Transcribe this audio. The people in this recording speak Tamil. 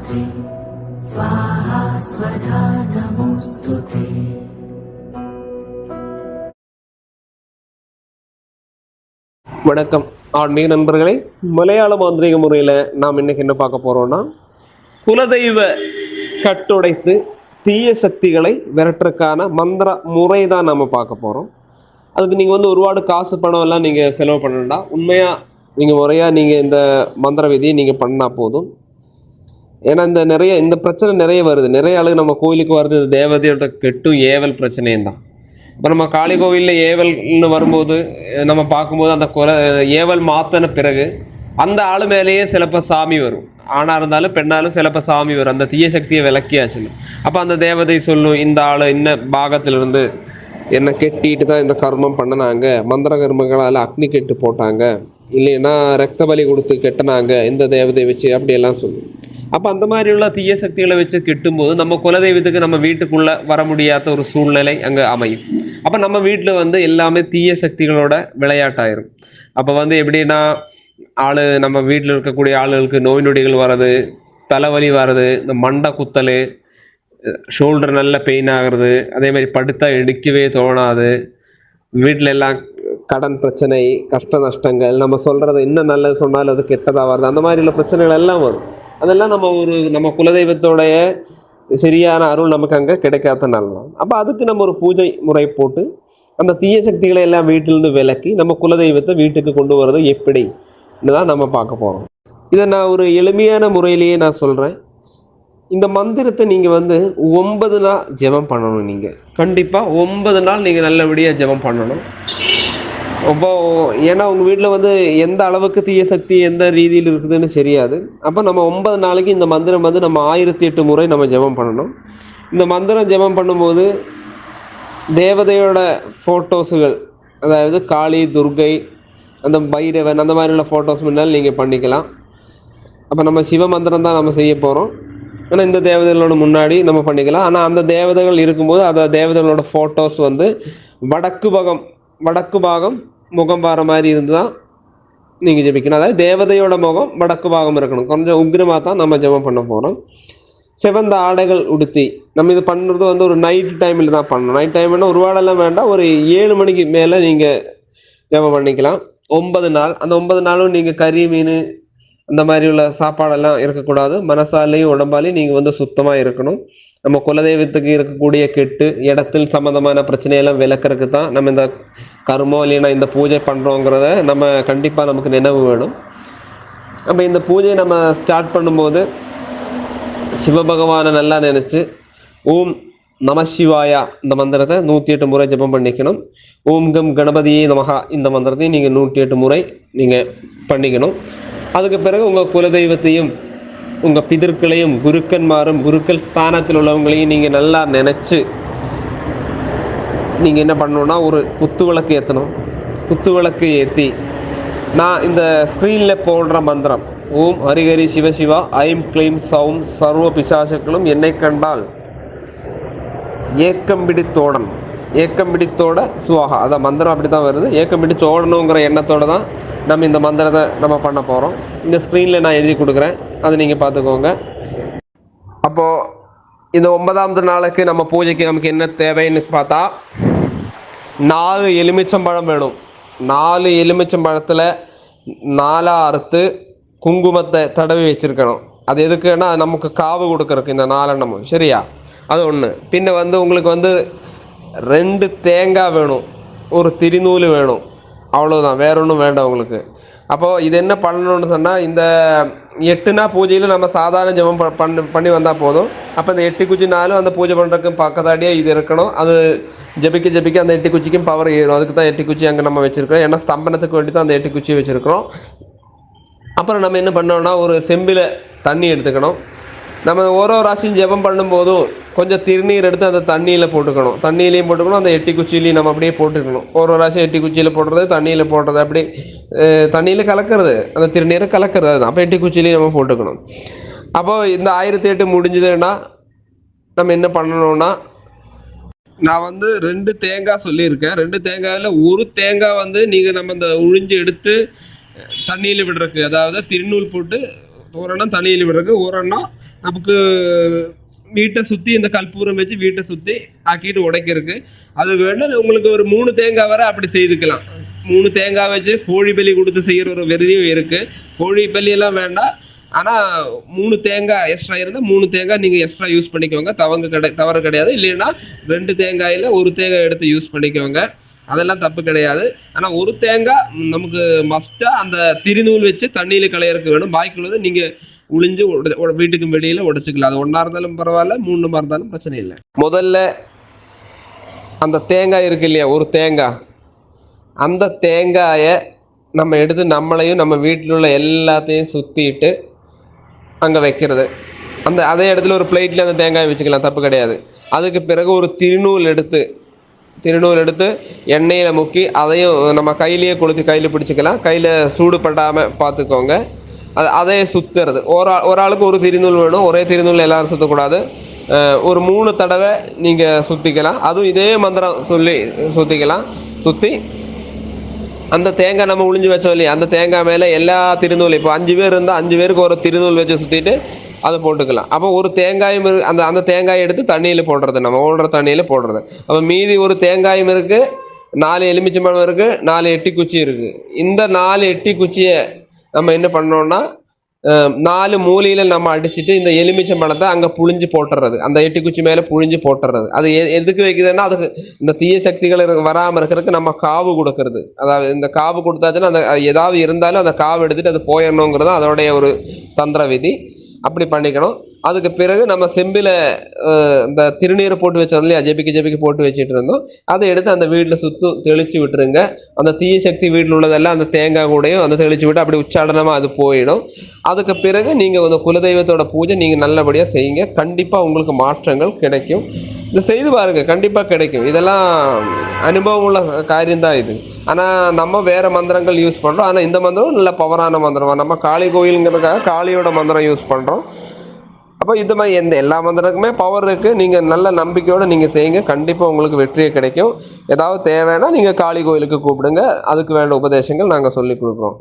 गायत्री स्वाहा स्वधा नमोस्तुते। வணக்கம் ஆன்மீக நண்பர்களே, மலையாள மாந்திரீக முறையில் நாம் இன்னைக்கு என்ன பார்க்க போறோம்னா, குலதெய்வ கட்டுடைத்து தீய சக்திகளை விரட்டுறதுக்கான மந்திர முறை தான் நம்ம பார்க்க போறோம். அதுக்கு நீங்கள் ஒருபாடு காசு பணம் எல்லாம் நீங்கள் செலவு பண்ண உண்மையாக நீங்கள் முறையாக நீங்கள் இந்த மந்திர விதியை நீங்கள் பண்ணால் போதும். ஏன்னா இந்த பிரச்சனை நிறைய வருது. நிறைய ஆளுங்க நம்ம கோயிலுக்கு வருது தேவதையோட கெட்டும் ஏவல் பிரச்சனையும் தான். இப்போ நம்ம காளி கோவிலில் ஏவல்னு வரும்போது நம்ம பார்க்கும்போது அந்த ஏவல் மாற்றின பிறகு அந்த ஆள் மேலேயே சிலப்போ சாமி வரும். ஆணாக இருந்தாலும் பெண்ணாலும் சிலப்போ சாமி வரும். அந்த தீய சக்தியை விளக்கியாச்சுன்னு அப்போ அந்த தேவதை சொல்லும், இந்த ஆள் இன்ன பாகத்திலிருந்து என்னை கெட்டிட்டு தான் இந்த கர்மம் பண்ணினாங்க, மந்திர கர்மங்களால் அக்னி கெட்டு போட்டாங்க, இல்லைன்னா ரத்த பலி கொடுத்து கெட்டினாங்க இந்த தேவதை வச்சு, அப்படியெல்லாம் சொல்லும். அப்போ அந்த மாதிரி உள்ள தீய சக்திகளை வச்சு கெட்டும்போது நம்ம குலதெய்வத்துக்கு நம்ம வீட்டுக்குள்ளே வர முடியாத ஒரு சூழ்நிலை அங்கே அமையும். அப்போ நம்ம வீட்டில் எல்லாமே தீய சக்திகளோட விளையாட்டாயிரும். அப்போ எப்படின்னா நம்ம வீட்டில் இருக்கக்கூடிய ஆளுகளுக்கு நோய் நொடிகள் வர்றது, தலைவலி வர்றது, இந்த மண்டை குத்தல், ஷோல்டர் நல்ல பெயின் ஆகுறது, அதே மாதிரி படுத்தா எடுக்கவே தோணாது, வீட்டில் எல்லாம் கடன் பிரச்சனை, கஷ்ட நஷ்டங்கள், நம்ம சொல்கிறது இன்னும் நல்லது சொன்னாலும் அது கெட்டதாக வருது, அந்த மாதிரி உள்ள பிரச்சனைகள் எல்லாம் வரும். அதெல்லாம் நம்ம குலதெய்வத்தோடைய சரியான அருள் நமக்கு அங்கே கிடைக்காதனால. அப்போ அதுக்கு நம்ம ஒரு பூஜை முறை போட்டு அந்த தீய சக்திகளை எல்லாம் வீட்டிலிருந்து விலக்கி நம்ம குலதெய்வத்தை வீட்டுக்கு கொண்டு வர்றது எப்படின்னு தான் நம்ம பார்க்க போகிறோம். இதை நான் ஒரு எளிமையான முறையிலேயே நான் சொல்கிறேன். இந்த மந்திரத்தை நீங்கள் 9 நாள் ஜெபம் பண்ணணும். நீங்கள் கண்டிப்பாக 9 நாள் நீங்கள் நல்லபடியாக ஜெபம் பண்ணணும். அப்போ ஏன்னா உங்கள் வீட்டில் எந்த அளவுக்கு தீய சக்தி எந்த ரீதியில் இருக்குதுன்னு தெரியாது. அப்போ நம்ம 9 நாளைக்கு இந்த மந்திரம் நம்ம 1008 முறை நம்ம ஜெபம் பண்ணணும். இந்த மந்திரம் ஜெபம் பண்ணும்போது தேவதையோட ஃபோட்டோஸுகள், அதாவது காளி, துர்கை, அந்த பைரவன், அந்த மாதிரி உள்ள ஃபோட்டோஸ் முன்னால் நீங்கள் பண்ணிக்கலாம். அப்போ நம்ம சிவ மந்திரம் தான் நம்ம செய்ய போகிறோம். ஆனால் இந்த தேவதைகளோட முன்னாடி நம்ம பண்ணிக்கலாம். ஆனால் அந்த தேவதைகள் இருக்கும்போது அந்த தேவதைகளோட ஃபோட்டோஸ் வடக்கு பாகம் முகம் பார மாதிரி இருந்து தான் நீங்கள் ஜெபிக்கணும். அதாவது தேவதையோட முகம் வடக்கு பாகம் இருக்கணும். கொஞ்சம் உக்ரமாக தான் நம்ம ஜெபம் பண்ண போகிறோம். சிவந்த ஆடைகள் உடுத்தி நம்ம இது பண்ணுறது ஒரு நைட் டைமில் தான் பண்ணணும். நைட் டைம்னா ஒரு வாடெல்லாம் வேண்டாம், ஒரு 7 மணிக்கு மேலே நீங்கள் ஜெபம் பண்ணிக்கலாம். 9 நாள். அந்த 9 நாளும் நீங்கள் கறி, மீன், அந்த மாதிரி உள்ள சாப்பாடெல்லாம் இருக்கக்கூடாது. மனசாலையும் உடம்பாலையும் நீங்கள் சுத்தமாக இருக்கணும். நம்ம குலதெய்வத்துக்கு இருக்கக்கூடிய கெட்டு இடத்தில் சம்மந்தமான பிரச்சனையெல்லாம் விளக்கறதுக்கு தான் நம்ம இந்த கர்மம் இல்லைன்னா இந்த பூஜை பண்ணுறோங்கிறத நம்ம கண்டிப்பாக நமக்கு நினைவு வேணும். நம்ம இந்த பூஜையை நம்ம ஸ்டார்ட் பண்ணும்போது சிவபகவானை நல்லா நினச்சி ஓம் நம சிவாயா இந்த மந்திரத்தை 108 முறை ஜெபம் பண்ணிக்கணும். ஓம் கம் கணபதியே நமகா இந்த மந்திரத்தையும் நீங்கள் 108 முறை நீங்கள் பண்ணிக்கணும். அதுக்கு பிறகு உங்கள் குலதெய்வத்தையும் உங்கள் பிதர்களையும் குருக்கன்மாரும் குருக்கள் ஸ்தானத்தில் உள்ளவங்களையும் நீங்கள் நல்லா நினச்சி நீங்கள் என்ன பண்ணணுன்னா ஒரு குத்து விளக்கு ஏற்றணும். குத்து விளக்கு ஏற்றி நான் இந்த ஸ்க்ரீனில் போடுற மந்திரம் ஓம் ஹரிஹரி சிவசிவா ஐம் க்ளீம் சௌம் சர்வ பிசாசுக்களும் என்னை கண்டால் ஏக்கம் பிடித்தோட சுவாகா, அதான் மந்திரம் அப்படி தான் வருது. ஏக்கம் பிடிச்சு ஓடணுங்கிற எண்ணத்தோடு தான் நம்ம இந்த மந்திரத்தை நம்ம பண்ண போகிறோம். இந்த ஸ்க்ரீனில் நான் எழுதி கொடுக்குறேன், அதை நீங்கள் பார்த்துக்கோங்க. அப்போது இந்த 9ஆவது நாளுக்கு நம்ம பூஜைக்கு நமக்கு என்ன தேவைன்னு பார்த்தா 4 எலுமிச்சம்பழம் வேணும். 4 எலுமிச்சம்பழத்தில் 4 அறுத்து குங்குமத்தை தடவி வச்சுருக்கணும். அது எதுக்குன்னா நமக்கு காவு கொடுக்குறக்கு இந்த 4 எண்ணமும் சரியா, அது ஒன்று. பின்ன உங்களுக்கு 2 தேங்காய் வேணும், ஒரு திரிநூல் வேணும், அவ்வளோதான், வேற ஒன்றும் வேண்டாம் உங்களுக்கு. அப்போது இது என்ன பண்ணணும்னு சொன்னால், இந்த 8 நாள் பூஜையில் நம்ம சாதாரண ஜெபம் பண்ணி வந்தால் போதும். அப்போ இந்த 8 குச்சி நாளும் அந்த பூஜை பண்ணுறதுக்கு பக்கத்தாடியே இது இருக்கணும். அது ஜெபிக்க அந்த 8 குச்சிக்கும் பவர் ஏறும். அதுக்கு தான் 8 குச்சி அங்கே நம்ம வச்சுருக்கோம். ஏன்னா ஸ்தம்பனத்துக்கு வேண்டி தான் அந்த 8 குச்சியை வச்சுருக்கிறோம். அப்புறம் நம்ம என்ன பண்ணோம்னா ஒரு செம்பில் தண்ணி எடுத்துக்கணும். நம்ம ஒரு ராசியும் ஜெபம் பண்ணும்போதும் கொஞ்சம் திருநீர் எடுத்து அந்த தண்ணியில் போட்டுக்கணும். தண்ணியிலையும் போட்டுக்கணும், அந்த 8 குச்சியிலையும் நம்ம அப்படியே போட்டுக்கணும். ஒரு ராசி 8 குச்சியில் போடுறது, தண்ணியில் போடுறது, அப்படி தண்ணியில் கலக்கிறது, அந்த திருநீரை கலக்கிறது தான். அப்போ 8 குச்சியிலையும் நம்ம போட்டுக்கணும். அப்போது இந்த 1008 முடிஞ்சதுன்னா நம்ம என்ன பண்ணணும்னா, நான் 2 தேங்காய் சொல்லியிருக்கேன். 2 தேங்காயில் ஒரு தேங்காய் நீங்கள் நம்ம இந்த உழிஞ்சு எடுத்து தண்ணியில் விடுறதுக்கு, அதாவது திருநூல் போட்டு ஒரு எண்ணம் தண்ணியில் விடுறதுக்கு, ஒரு எண்ணம் நமக்கு வீட்டை சுற்றி இந்த கற்பூரம் வச்சு வீட்டை சுற்றி ஆக்கிட்டு உடைக்கிறதுக்கு. அது வேணும் உங்களுக்கு ஒரு 3 தேங்காய் வரை அப்படி செய்துக்கலாம். 3 தேங்காய் வச்சு கோழி பலி கொடுத்து செய்கிற ஒரு விரதியும் இருக்குது. கோழி பலியெல்லாம் வேண்டாம், ஆனால் 3 தேங்காய் எக்ஸ்ட்ரா இருந்தால் 3 தேங்காய் நீங்கள் எக்ஸ்ட்ரா யூஸ் பண்ணிக்கோங்க. தவறு கிடையாது. இல்லைன்னா 2 தேங்காயில் 1 தேங்காய் எடுத்து யூஸ் பண்ணிக்கோங்க, அதெல்லாம் தப்பு கிடையாது. ஆனால் ஒரு தேங்காய் நமக்கு மஸ்ட்டாக அந்த திருநூல் வச்சு தண்ணியில் களையறதுக்கு வேணும். பாய்க்குள்ளது நீங்கள் உளிஞ்சு வீட்டுக்கு வெளியில் உடைச்சிக்கலாம். அது 1 இருந்தாலும் பரவாயில்ல, 3 இருந்தாலும் பிரச்சனை இல்லை. முதல்ல அந்த தேங்காய் இருக்கு இல்லையா, ஒரு தேங்காய், அந்த தேங்காயை நம்ம எடுத்து நம்மளையும் நம்ம வீட்டில் உள்ள எல்லாத்தையும் சுற்றிட்டு அங்கே வைக்கிறது. அதே இடத்துல ஒரு பிளேட்டில் அந்த தேங்காயை வச்சுக்கலாம், தப்பு கிடையாது. அதுக்கு பிறகு ஒரு திருநூல் எடுத்து எண்ணெயில் முக்கி அதையும் நம்ம கையிலேயே கொளுத்தி கையில் பிடிச்சிக்கலாம். கையில் சூடு படாமல் பார்த்துக்கோங்க. அதையே சுற்றுறது. ஒரு ஆளுக்கு ஒரு திருநூல் வேணும், ஒரே திருநூல் எல்லாரும் சுற்றக்கூடாது. ஒரு 3 தடவை நீங்கள் சுற்றிக்கலாம். அதுவும் இதே மந்திரம் சொல்லி சுற்றிக்கலாம். சுற்றி அந்த தேங்காய் நம்ம உளிஞ்சு வச்சோம் இல்லையா, அந்த தேங்காய் மேலே எல்லா திருநூல், இப்போ 5 பேர் இருந்தால் 5 பேருக்கு ஒரு திருநூல் வச்சு சுற்றிட்டு அதை போட்டுக்கலாம். அப்போ ஒரு தேங்காயும் அந்த தேங்காயை எடுத்து தண்ணியில் போடுறது, நம்ம ஓடுற தண்ணியில் போடுறது. அப்போ மீதி ஒரு தேங்காயும் இருக்குது, 4 எலுமிச்சம்பழம் இருக்குது, 4 எட்டி குச்சி இருக்குது. இந்த 4 எட்டி குச்சியை நம்ம என்ன பண்ணோம்னா 4 மூலையில் நம்ம அடிச்சுட்டு இந்த எலுமிச்சம்பழத்தை அங்கே புழிஞ்சு போட்டுறது, அந்த எட்டி குச்சி மேலே புழிஞ்சு போட்டுறது. அது எதுக்கு வைக்குதுன்னா அதுக்கு இந்த தீய சக்திகள் வராமல் இருக்கிறதுக்கு நம்ம காவு கொடுக்கறது. அதாவது இந்த காவு கொடுத்தாச்சுன்னா அந்த ஏதாவது இருந்தாலும் அந்த காவு எடுத்துட்டு அது போயிடணுங்கிறது அதோடைய ஒரு தந்திர விதி. அப்படி பண்ணிக்கணும். அதுக்கு பிறகு நம்ம செம்பில் இந்த திருநீரை போட்டு வச்சோம் இல்லையா, ஜெபிக்கு போட்டு வச்சுட்டு இருந்தோம், அதை எடுத்து அந்த வீட்டில் சுற்றும் தெளிச்சு விட்டுருங்க. அந்த தீய சக்தி வீட்டில் உள்ளதெல்லாம் அந்த தேங்காய் கூடையும் அந்த தெளிச்சு விட்டு அப்படி உச்சாடனமாக அது போயிடும். அதுக்கு பிறகு நீங்கள் அந்த குலதெய்வத்தோட பூஜை நீங்கள் நல்லபடியாக செய்யுங்க. கண்டிப்பாக உங்களுக்கு மாற்றங்கள் கிடைக்கும். இது செய்து பாருங்க, கண்டிப்பாக கிடைக்கும். இதெல்லாம் அனுபவம் உள்ள காரியம்தான் இது. ஆனால் நம்ம வேறு மந்திரங்கள் யூஸ் பண்ணுறோம். ஆனால் இந்த மந்திரம் நல்ல பவரான மந்திரம். நம்ம காளி கோயிலுங்கிறதுக்காக காளியோட மந்திரம் யூஸ் பண்ணுறோம். அப்போ இது மாதிரி எல்லா மந்திரக்குமே பவர் இருக்குது. நீங்கள் நல்ல நம்பிக்கையோடு நீங்கள் செய்யுங்க, கண்டிப்பாக உங்களுக்கு வெற்றியே கிடைக்கும். ஏதாவது தேவைன்னா நீங்கள் காளி கோயிலுக்கு கூப்பிடுங்க, அதுக்கு வேண்ட உபதேசங்கள் நாங்கள் சொல்லி கொடுக்குறோம்.